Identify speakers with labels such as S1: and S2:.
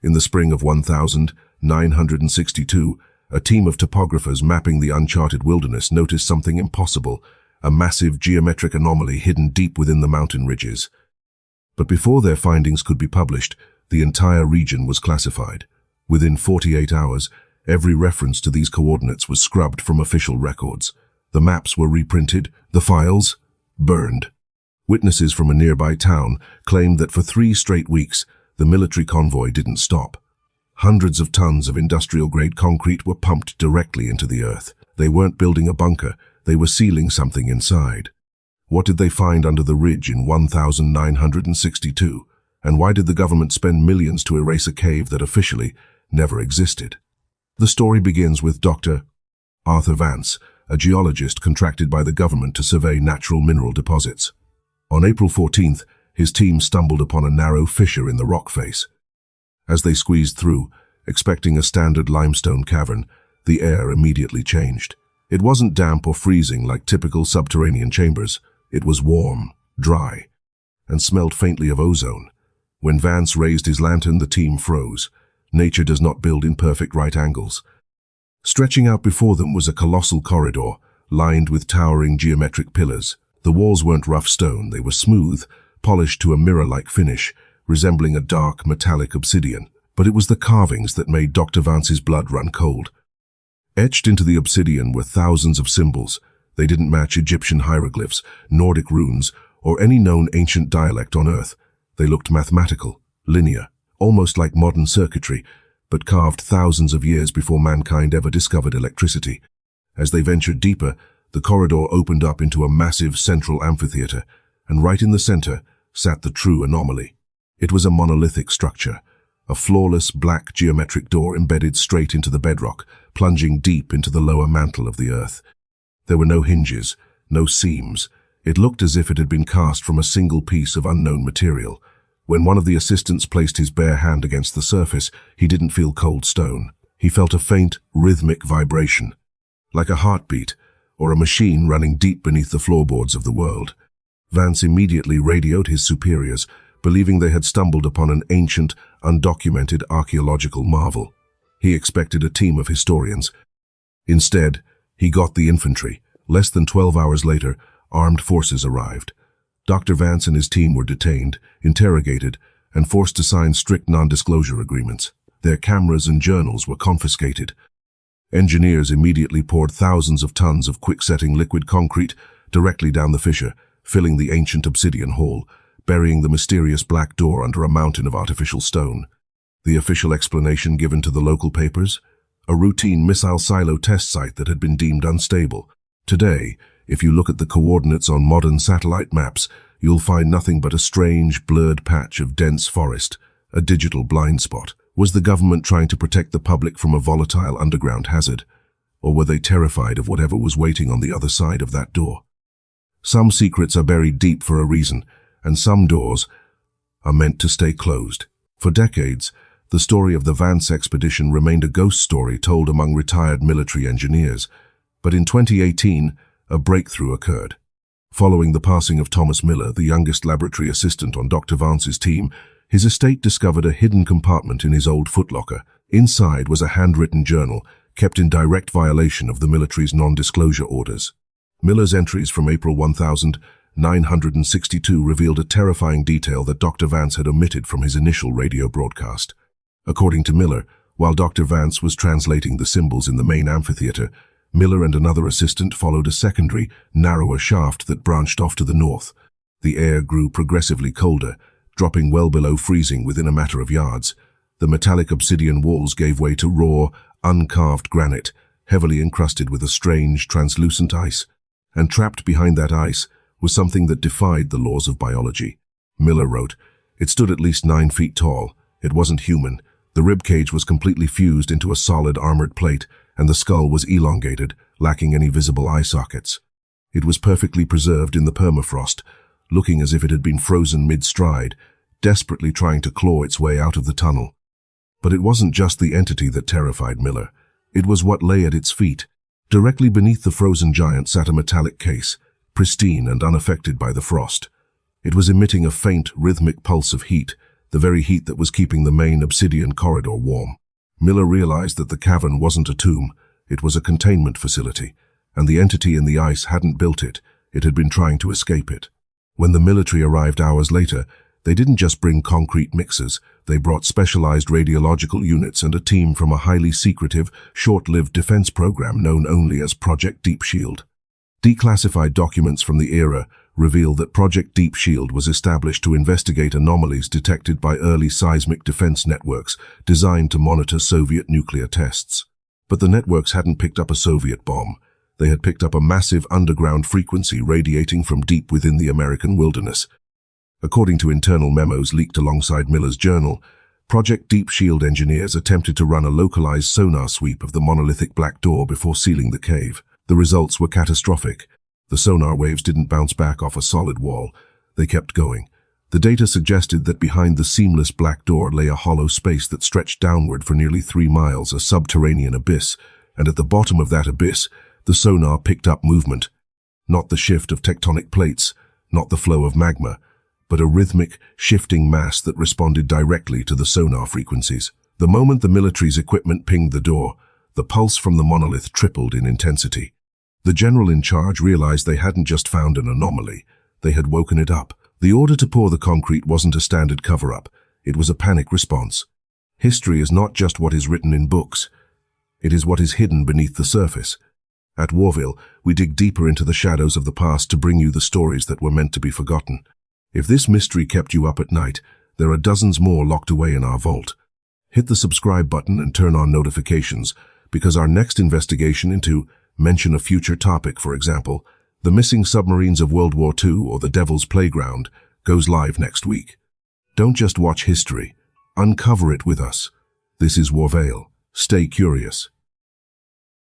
S1: In the spring of 1962, a team of topographers mapping the uncharted wilderness noticed something impossible, a massive geometric anomaly hidden deep within the mountain ridges. But before their findings could be published, the entire region was classified. Within 48 hours, every reference to these coordinates was scrubbed from official records. The maps were reprinted, the files burned. Witnesses from a nearby town claimed that for 3 straight weeks, the military convoy didn't stop. Hundreds of tons of industrial-grade concrete were pumped directly into the earth. They weren't building a bunker, they were sealing something inside. What did they find under the ridge in 1962? And why did the government spend millions to erase a cave that officially never existed? The story begins with Dr. Arthur Vance, a geologist contracted by the government to survey natural mineral deposits. On April 14th, his team stumbled upon a narrow fissure in the rock face. As they squeezed through, expecting a standard limestone cavern, the air immediately changed. It wasn't damp or freezing like typical subterranean chambers. It was warm, dry, and smelled faintly of ozone. When Vance raised his lantern, the team froze. Nature does not build in perfect right angles. Stretching out before them was a colossal corridor, lined with towering geometric pillars. The walls weren't rough stone, they were smooth, polished to a mirror-like finish, resembling a dark, metallic obsidian. But it was the carvings that made Dr. Vance's blood run cold. Etched into the obsidian were thousands of symbols. They didn't match Egyptian hieroglyphs, Nordic runes, or any known ancient dialect on Earth. They looked mathematical, linear, almost like modern circuitry, but carved thousands of years before mankind ever discovered electricity. As they ventured deeper, the corridor opened up into a massive central amphitheater, and right in the center sat the true anomaly. It was a monolithic structure, a flawless black geometric door embedded straight into the bedrock, plunging deep into the lower mantle of the earth. There were no hinges, no seams. It looked as if it had been cast from a single piece of unknown material. When one of the assistants placed his bare hand against the surface, he didn't feel cold stone. He felt a faint, rhythmic vibration, like a heartbeat or a machine running deep beneath the floorboards of the world. Vance immediately radioed his superiors, believing they had stumbled upon an ancient, undocumented archaeological marvel. He expected a team of historians. Instead, he got the infantry. Less than 12 hours later, armed forces arrived. Dr. Vance and his team were detained, interrogated, and forced to sign strict non-disclosure agreements. Their cameras and journals were confiscated. Engineers immediately poured thousands of tons of quick-setting liquid concrete directly down the fissure, filling the ancient obsidian hall, burying the mysterious black door under a mountain of artificial stone. The official explanation given to the local papers? A routine missile silo test site that had been deemed unstable. Today, if you look at the coordinates on modern satellite maps, you'll find nothing but a strange, blurred patch of dense forest, a digital blind spot. Was the government trying to protect the public from a volatile underground hazard? Or were they terrified of whatever was waiting on the other side of that door? Some secrets are buried deep for a reason, and some doors are meant to stay closed. For decades, the story of the Vance expedition remained a ghost story told among retired military engineers. But in 2018, a breakthrough occurred. Following the passing of Thomas Miller, the youngest laboratory assistant on Dr. Vance's team, his estate discovered a hidden compartment in his old footlocker. Inside was a handwritten journal, kept in direct violation of the military's non-disclosure orders. Miller's entries from April 1962 revealed a terrifying detail that Dr. Vance had omitted from his initial radio broadcast. According to Miller, while Dr. Vance was translating the symbols in the main amphitheater, Miller and another assistant followed a secondary, narrower shaft that branched off to the north. The air grew progressively colder, dropping well below freezing within a matter of yards. The metallic obsidian walls gave way to raw, uncarved granite, heavily encrusted with a strange, translucent ice. And trapped behind that ice was something that defied the laws of biology. Miller wrote, "It stood at least 9 feet tall. It wasn't human. The ribcage was completely fused into a solid armored plate, and the skull was elongated, lacking any visible eye sockets. It was perfectly preserved in the permafrost, looking as if it had been frozen mid-stride, desperately trying to claw its way out of the tunnel." But it wasn't just the entity that terrified Miller. It was what lay at its feet. Directly beneath the frozen giant sat a metallic case, pristine and unaffected by the frost. It was emitting a faint, rhythmic pulse of heat, the very heat that was keeping the main obsidian corridor warm. Miller realized that the cavern wasn't a tomb, it was a containment facility, and the entity in the ice hadn't built it, it had been trying to escape it. When the military arrived hours later, they didn't just bring concrete mixers, they brought specialized radiological units and a team from a highly secretive, short-lived defense program known only as Project Deep Shield. Declassified documents from the era reveal that Project Deep Shield was established to investigate anomalies detected by early seismic defense networks designed to monitor Soviet nuclear tests. But the networks hadn't picked up a Soviet bomb. They had picked up a massive underground frequency radiating from deep within the American wilderness. According to internal memos leaked alongside Miller's journal, Project Deep Shield engineers attempted to run a localized sonar sweep of the monolithic black door before sealing the cave. The results were catastrophic. The sonar waves didn't bounce back off a solid wall. They kept going. The data suggested that behind the seamless black door lay a hollow space that stretched downward for nearly 3 miles, a subterranean abyss, and at the bottom of that abyss, the sonar picked up movement. Not the shift of tectonic plates, not the flow of magma, but a rhythmic, shifting mass that responded directly to the sonar frequencies. The moment the military's equipment pinged the door, the pulse from the monolith tripled in intensity. The general in charge realized they hadn't just found an anomaly, they had woken it up. The order to pour the concrete wasn't a standard cover-up, it was a panic response. History is not just what is written in books, it is what is hidden beneath the surface. At Warville, we dig deeper into the shadows of the past to bring you the stories that were meant to be forgotten. If this mystery kept you up at night, there are dozens more locked away in our vault. Hit the subscribe button and turn on notifications, because our next investigation into, mention a future topic, for example, the missing submarines of World War II or the Devil's Playground, goes live next week. Don't just watch history, uncover it with us. This is Warvale. Stay curious.